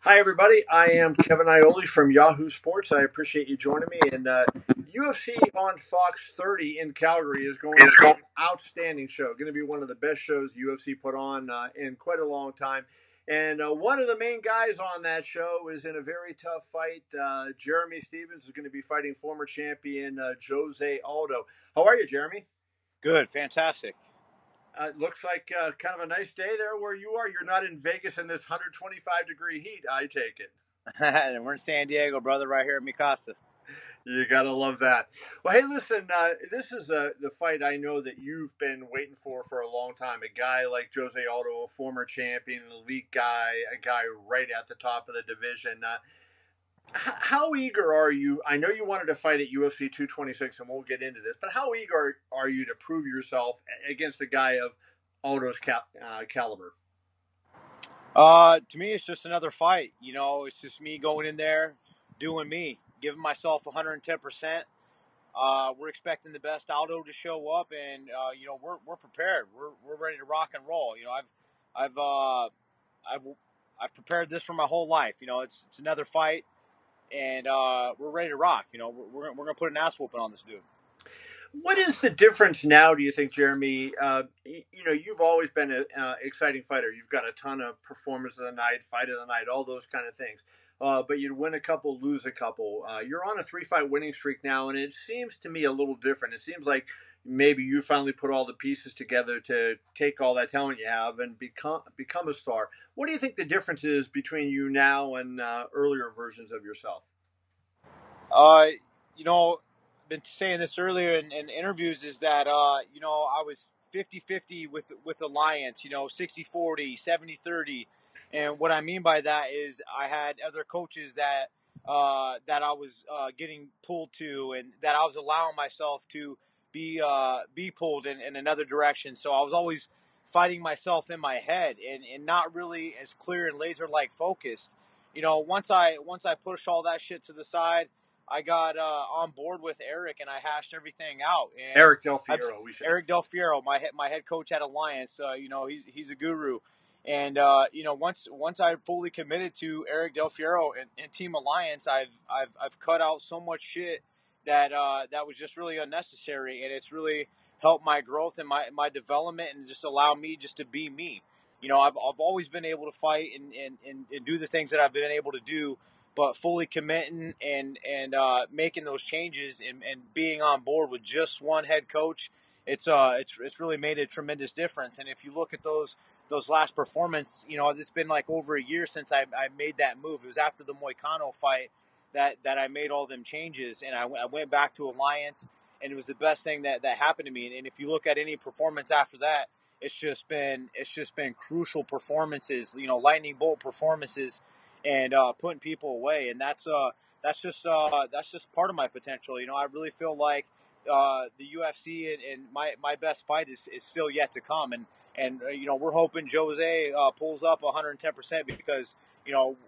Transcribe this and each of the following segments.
Hi, everybody. I am Kevin Ioli from Yahoo Sports. I appreciate you joining me. And UFC on Fox 30 in Calgary is going to be an outstanding show. Going to be one of the best shows UFC put on in quite a long time. And one of the main guys on that show is in a very tough fight. Jeremy Stevens is going to be fighting former champion Jose Aldo. How are you, Jeremy? Good, fantastic. Looks like kind of a nice day there where you are. You're not in Vegas in this 125-degree heat, I take it. We're in San Diego, brother, right here at Mikasa. You gotta love that. Well, hey, listen, this is the fight I know that you've been waiting for a long time. A guy like Jose Aldo, a former champion, an elite guy, a guy right at the top of the division. How eager are you? I know you wanted to fight at UFC 226, and we'll get into this, but how eager are you to prove yourself against a guy of Aldo's caliber? To me, it's just another fight. It's just me going in there, doing me, giving myself 110%. We're expecting the best Aldo to show up, and we're prepared. We're ready to rock and roll. I've I've I've prepared this for my whole life. It's another fight, and we're ready to rock. We're gonna put an ass whooping on this dude. What is the difference now, do you think, Jeremy? You've always been an exciting fighter. You've got a ton of performance of the night, fight of the night, all those kind of things. But you win a couple, lose a couple. You're on a three-fight winning streak now, and it seems to me a little different. It seems like maybe you finally put all the pieces together to take all that talent you have and become a star. What do you think the difference is between you now and earlier versions of yourself? Uh, been saying this earlier in interviews is that, I was 50-50 with Alliance, 60-40, 70-30. And what I mean by that is I had other coaches that I was getting pulled to, and that I was allowing myself to be pulled in another direction. So I was always fighting myself in my head and not really as clear and laser like focused. Once I push all that shit to the side, I got on board with Eric, and I hashed everything out. And Eric Del I've, Fiero, we should. Eric Del Fiero, my head coach at Alliance, he's a guru. And once I fully committed to Eric Del Fiero and Team Alliance, I've cut out so much shit that was just really unnecessary, and it's really helped my growth and my development, and just allow me just to be me. I've always been able to fight and do the things that I've been able to do, but fully committing and making those changes and being on board with just one head coach, it's really made a tremendous difference. And if you look at those last performance, it's been like over a year since I made that move. It was after the Moicano fight that I made all them changes, and I went back to Alliance, and it was the best thing that happened to me. And if you look at any performance after that, it's just been crucial performances, lightning bolt performances, and putting people away. And that's just part of my potential. I really feel like the UFC and my best fight is still yet to come. And we're hoping Jose pulls up 110%, because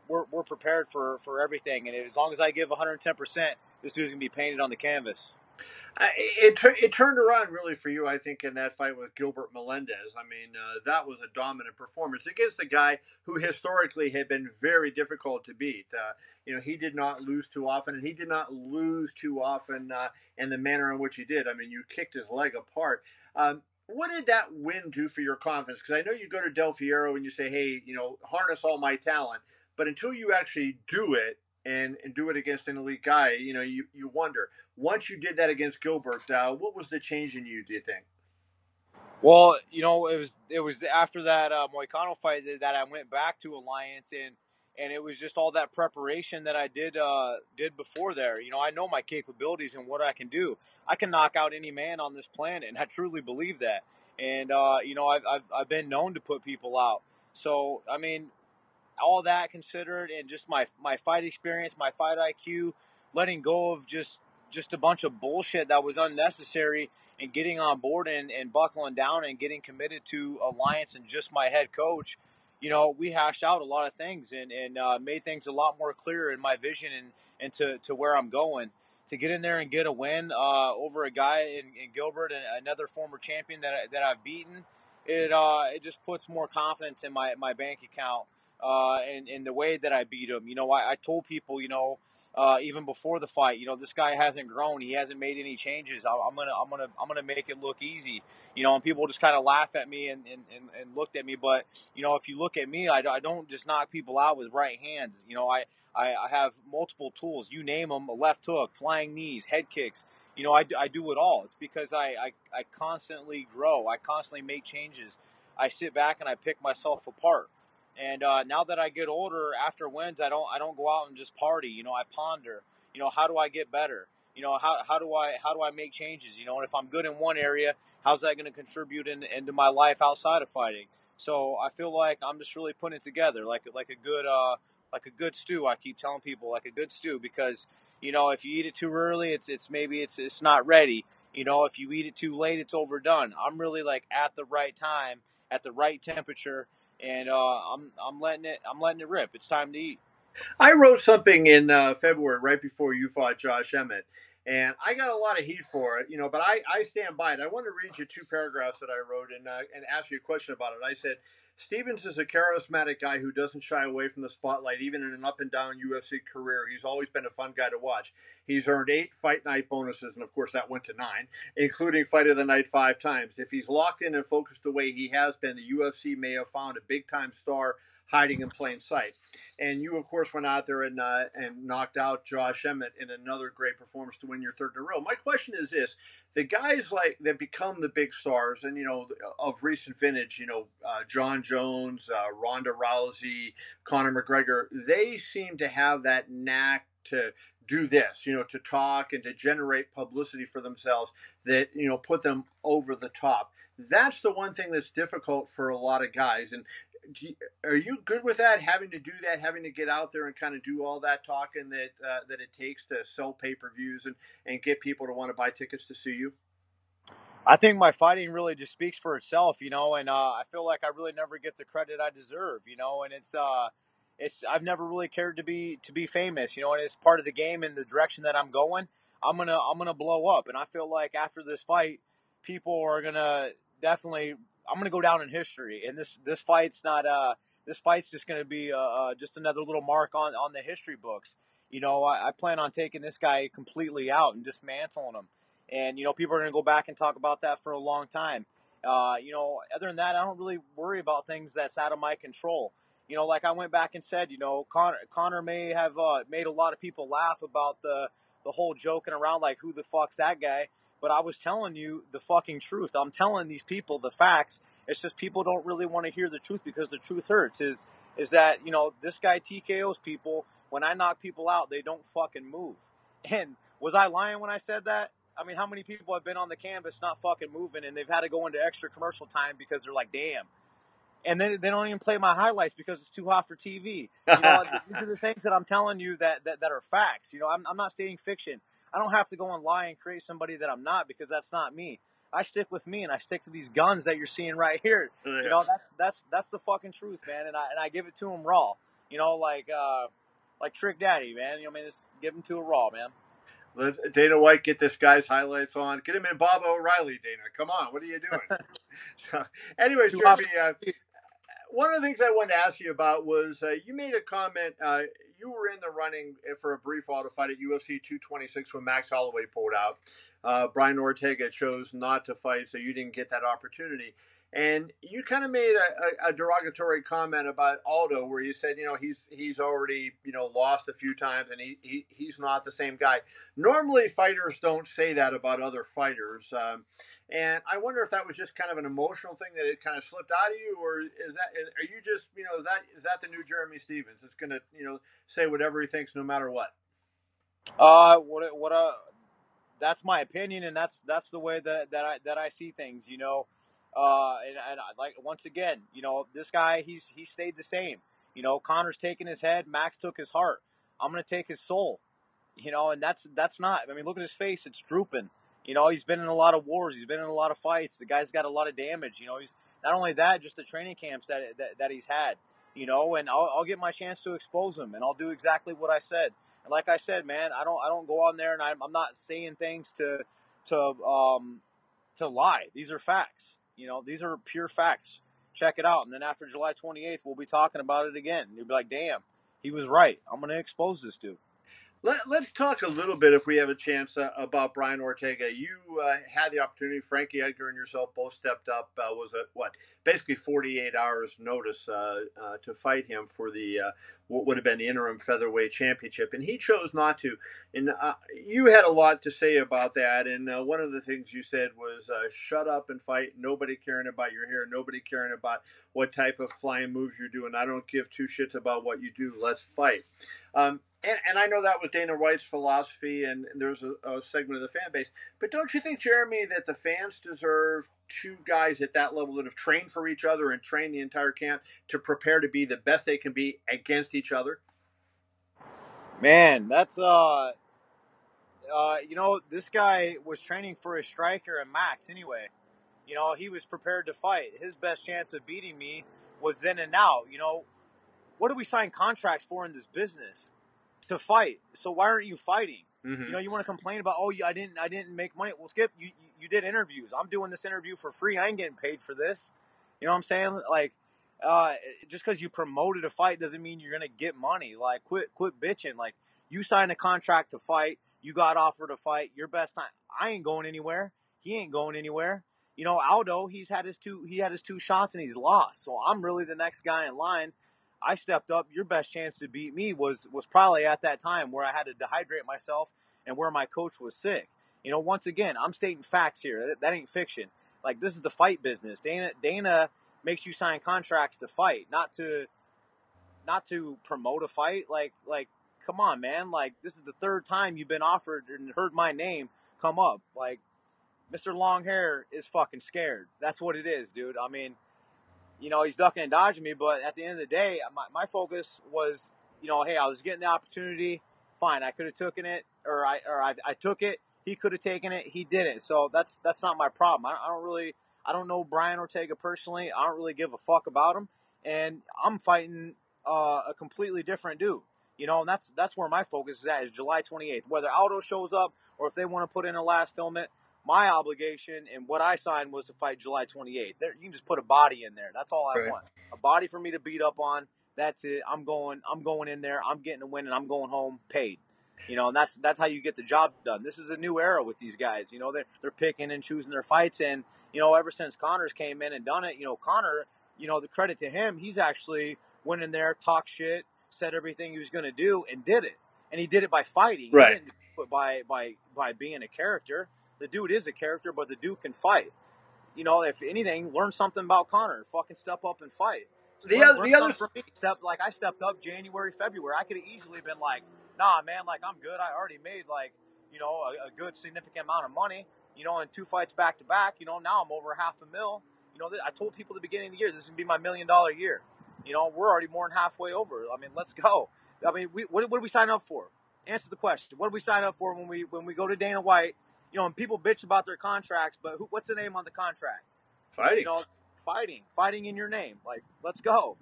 we're prepared for everything. And as long as I give 110%, this dude's gonna be painted on the canvas. It turned around really for you, I think, in that fight with Gilbert Melendez. I mean, that was a dominant performance against a guy who historically had been very difficult to beat. He did not lose too often, and he did not lose too often in the manner in which he did. I mean, you kicked his leg apart. What did that win do for your confidence? Because I know you go to Del Fiero and you say, hey, harness all my talent. But until you actually do it, and do it against an elite guy, you wonder. Once you did that against Gilbert, what was the change in you, do you think? Well, it was after that Moicano fight that I went back to Alliance, and it was just all that preparation that I did before there. I know my capabilities and what I can do. I can knock out any man on this planet, and I truly believe that. And I've been known to put people out. So I mean, all that considered, and just my fight experience, my fight IQ, letting go of just a bunch of bullshit that was unnecessary, and getting on board and buckling down and getting committed to Alliance and just my head coach. We hashed out a lot of things, and made things a lot more clear in my vision, and to where I'm going. To get in there and get a win over a guy in Gilbert, and another former champion that I've beaten, it just puts more confidence in my bank account, and the way that I beat him. I told people, even before the fight, this guy hasn't grown. He hasn't made any changes. I'm gonna make it look easy. And people just kind of laugh at me and looked at me. But if you look at me, I don't just knock people out with right hands. I have multiple tools. You name them: a left hook, flying knees, head kicks. I do it all. It's because I constantly grow. I constantly make changes. I sit back and I pick myself apart. And now that I get older, after wins, I don't go out and just party. I ponder. How do I get better? How do I make changes? And if I'm good in one area, how's that going to contribute into my life outside of fighting? So I feel like I'm just really putting it together, like a good stew. I keep telling people, like a good stew, because if you eat it too early, it's not ready. If you eat it too late, it's overdone. I'm really like at the right time, at the right temperature, and I'm letting it rip. It's time to eat. I wrote something in February right before you fought Josh Emmett, and I got a lot of heat for it, but I stand by it. I want to read you two paragraphs that I wrote and ask you a question about it. I said, Stevens is a charismatic guy who doesn't shy away from the spotlight, even in an up and down UFC career. He's always been a fun guy to watch. He's earned 8 fight night bonuses, and of course that went to 9, including fight of the night 5 times. If he's locked in and focused the way he has been, the UFC may have found a big time star hiding in plain sight. And you, of course, went out there and knocked out Josh Emmett in another great performance to win your third in a row. My question is this: the guys like that become the big stars, and of recent vintage, John Jones, Ronda Rousey, Conor McGregor, they seem to have that knack to do this, to talk and to generate publicity for themselves that put them over the top. That's the one thing that's difficult for a lot of guys. And are you good with that? Having to do that, having to get out there and kind of do all that talking that it takes to sell pay-per-views and get people to want to buy tickets to see you? I think my fighting really just speaks for itself, and I feel like I really never get the credit I deserve, and it's I've never really cared to be famous, and it's part of the game and the direction that I'm going. I'm gonna blow up, and I feel like after this fight, people are gonna definitely. I'm gonna go down in history, and this fight's just gonna be just another little mark on the history books. I plan on taking this guy completely out and dismantling him. And, people are going to go back and talk about that for a long time. Other than that, I don't really worry about things that's out of my control. Like I went back and said, Connor may have made a lot of people laugh about the whole joking around, like, who the fuck's that guy? But I was telling you the fucking truth. I'm telling these people the facts. It's just people don't really want to hear the truth because the truth hurts. Is that, this guy TKOs people. When I knock people out, they don't fucking move. And was I lying when I said that? I mean, how many people have been on the canvas not fucking moving, and they've had to go into extra commercial time because they're like, damn. And then they don't even play my highlights because it's too hot for TV. These are the things that I'm telling you that are facts. I'm not stating fiction. I don't have to go and lie and create somebody that I'm not, because that's not me. I stick with me, and I stick to these guns that you're seeing right here. Yeah. That's the fucking truth, man. And I give it to them raw. Like Trick Daddy, man. Just give them to it raw, man. Let Dana White get this guy's highlights on. Get him in Bob O'Reilly, Dana. Come on, what are you doing? So, anyways, Too hot. Jeremy, one of the things I wanted to ask you about was you made a comment. You were in the running for a brief while to fight at UFC 226 when Max Holloway pulled out. Brian Ortega chose not to fight, so you didn't get that opportunity. And you kind of made a derogatory comment about Aldo, where you said, he's already, lost a few times, and he's not the same guy. Normally, fighters don't say that about other fighters. And I wonder if that was just kind of an emotional thing that it kind of slipped out of you, or are you just, is that the new Jeremy Stevens? It's going to, say whatever he thinks no matter what. That's my opinion, and that's the way that I see things. And like, once again, this guy, he stayed the same. Connor's taking his head, Max took his heart. I'm gonna take his soul. And that's not. I mean, look at his face; it's drooping. He's been in a lot of wars. He's been in a lot of fights. The guy's got a lot of damage. He's not only that, just the training camps that he's had. And I'll get my chance to expose him, and I'll do exactly what I said. And like I said, man, I don't go on there and I'm not saying things to lie. These are facts. These are pure facts. check it out. And then after July 28th, we'll be talking about it again. You'll be like, damn, he was right. I'm going to expose this dude. Let's talk a little bit, if we have a chance, about Brian Ortega. You had the opportunity. Frankie Edgar and yourself both stepped up. Was it basically 48 hours notice to fight him for the what would have been the interim featherweight championship, and he chose not to. And you had a lot to say about that. And one of the things you said was, "Shut up and fight. Nobody caring about your hair. Nobody caring about what type of flying moves you're doing. I don't give two shits about what you do. Let's fight." And I know that was Dana White's philosophy, and there's a segment of the fan base. But don't you think, Jeremy, that the fans deserve two guys at that level that have trained for each other and trained the entire camp to prepare to be the best they can be against each other? Man, that's this guy was training for a striker and Max anyway. He was prepared to fight. His best chance of beating me was then and now. What do we sign contracts for in this business? To fight. So why aren't you fighting? Mm-hmm. You want to complain about, I didn't make money. Well, Skip, you did interviews. I'm doing this interview for free. I ain't getting paid for this. You know what I'm saying? Like, just because you promoted a fight doesn't mean you're gonna get money. Like, quit bitching. Like, you signed a contract to fight. You got offered a fight. Your best time. I ain't going anywhere. He ain't going anywhere. Aldo, he had his two shots and he's lost. So I'm really the next guy in line. I stepped up. Your best chance to beat me was probably at that time where I had to dehydrate myself and where my coach was sick. Once again, I'm stating facts here. That ain't fiction. Like, this is the fight business. Dana makes you sign contracts to fight, not to promote a fight. Like, come on, man. Like, this is the third time you've been offered and heard my name come up. Like, Mr. Long Hair is fucking scared. That's what it is, dude. I mean, he's ducking and dodging me, but at the end of the day, my focus was, hey, I was getting the opportunity. Fine, I could have taken it, or I took it. He could have taken it. He didn't. So that's not my problem. I don't know Brian Ortega personally. I don't really give a fuck about him, and I'm fighting a completely different dude. And that's where my focus is at, is July 28th. Whether Aldo shows up or if they want to put in a last filament, my obligation and what I signed was to fight July 28th. You can just put a body in there. That's all I want. A body for me to beat up on. That's it. I'm going in there. I'm getting a win, and I'm going home paid. And that's how you get the job done. This is a new era with these guys. They're picking and choosing their fights, and ever since Connor's came in and done it, Connor, the credit to him, he's actually went in there, talked shit, said everything he was going to do, and did it. And he did it by fighting. Right. He didn't do it by being a character. The dude is a character, but the dude can fight. If anything, learn something about Connor. Fucking step up and fight. Learn something from me. I stepped up January, February. I could have easily been like, nah, man, like, I'm good. I already made a good significant amount of money, in 2 fights back to back. Now I'm over $500,000. I told people at the beginning of the year, this is going to be my $1 million year. We're already more than halfway over. I mean, let's go. I mean, what did we sign up for? Answer the question. What did we sign up for when we go to Dana White? And people bitch about their contracts, but what's the name on the contract? Fighting. Fighting in your name. Like, let's go.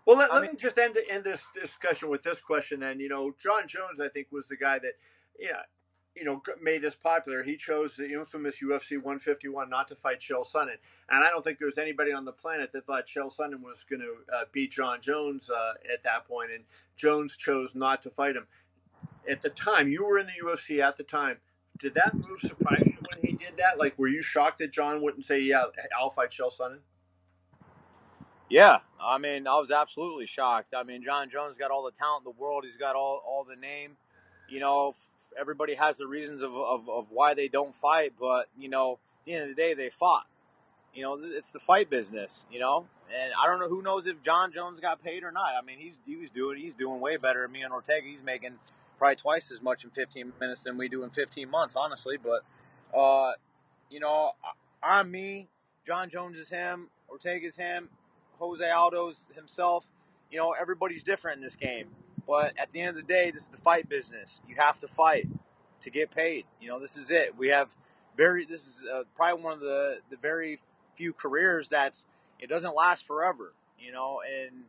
Well, let me just end this discussion with this question then. John Jones, I think, was the guy that, made this popular. He chose the infamous UFC 151 not to fight Chael Sonnen. And I don't think there was anybody on the planet that thought Chael Sonnen was going to beat John Jones at that point. And Jones chose not to fight him. At the time, you were in the UFC at the time. Did that move surprise you when he did that? Like, were you shocked that John wouldn't say, yeah, I'll fight Chael Sonnen? Yeah, I mean, I was absolutely shocked. I mean, John Jones got all the talent in the world. He's got all the name. Everybody has the reasons of why they don't fight, but, at the end of the day, they fought. It's the fight business, and I don't know, who knows if John Jones got paid or not. I mean, he's doing way better than me and Ortega. He's making probably twice as much in 15 minutes than we do in 15 months, honestly. But, I'm me. John Jones is him. Ortega's him. Jose Aldo's himself. Everybody's different in this game. But at the end of the day, this is the fight business. You have to fight to get paid. This is it. This is probably one of the very few careers it doesn't last forever. And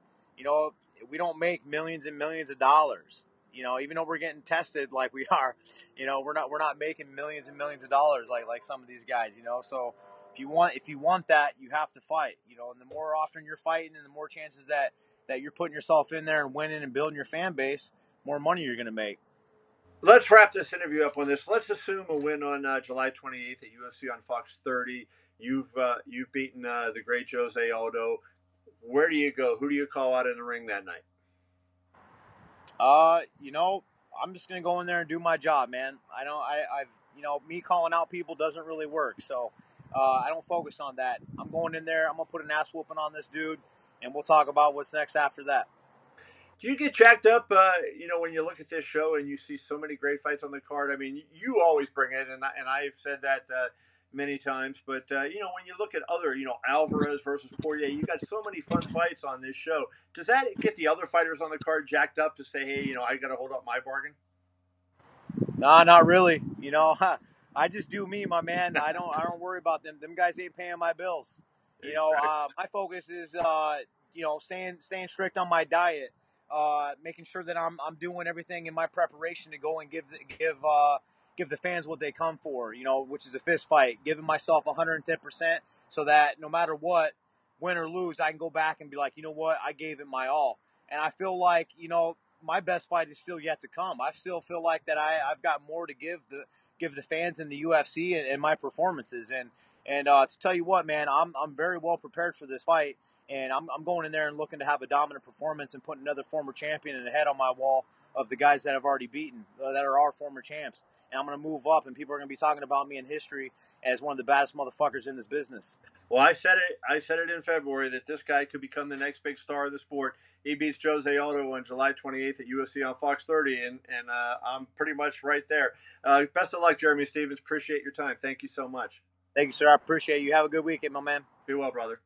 we don't make millions and millions of dollars. Even though we're getting tested like we are, we're not making millions and millions of dollars like some of these guys. So if you want that, you have to fight. And the more often you're fighting, and the more chances that you're putting yourself in there and winning and building your fan base, more money you're going to make. Let's wrap this interview up on this. Let's assume a win on July 28th at UFC on Fox 30. You've beaten the great Jose Aldo. Where do you go? Who do you call out in the ring that night? I'm just gonna go in there and do my job, man. I've me calling out people doesn't really work, so I don't focus on that. I'm going in there. I'm gonna put an ass whooping on this dude, and we'll talk about what's next after that. Do you get jacked up, when you look at this show and you see so many great fights on the card? I mean, you always bring it, and I've said that many times. But when you look at other, Alvarez versus Poirier, you got so many fun fights on this show. Does that get the other fighters on the card jacked up to say, hey, I got to hold up my bargain? Nah, not really. I just do me, my man. I don't worry about them. Them guys ain't paying my bills. My focus is staying strict on my diet, making sure that I'm doing everything in my preparation to go and give the fans what they come for. Which is a fist fight, giving myself 110%, so that no matter what, win or lose, I can go back and be like, you know what, I gave it my all. And I feel like my best fight is still yet to come. I still feel like that I've got more to give the fans in the UFC and my performances. And to tell you what, man, I'm very well prepared for this fight, and I'm going in there and looking to have a dominant performance and put another former champion in the head on my wall of the guys that I've already beaten, that are our former champs. And I'm going to move up, and people are going to be talking about me in history as one of the baddest motherfuckers in this business. Well, I said it. I said it in February that this guy could become the next big star of the sport. He beats Jose Aldo on July 28th at UFC on Fox 30, and I'm pretty much right there. Best of luck, Jeremy Stevens. Appreciate your time. Thank you so much. Thank you, sir. I appreciate you. Have a good weekend, my man. Be well, brother.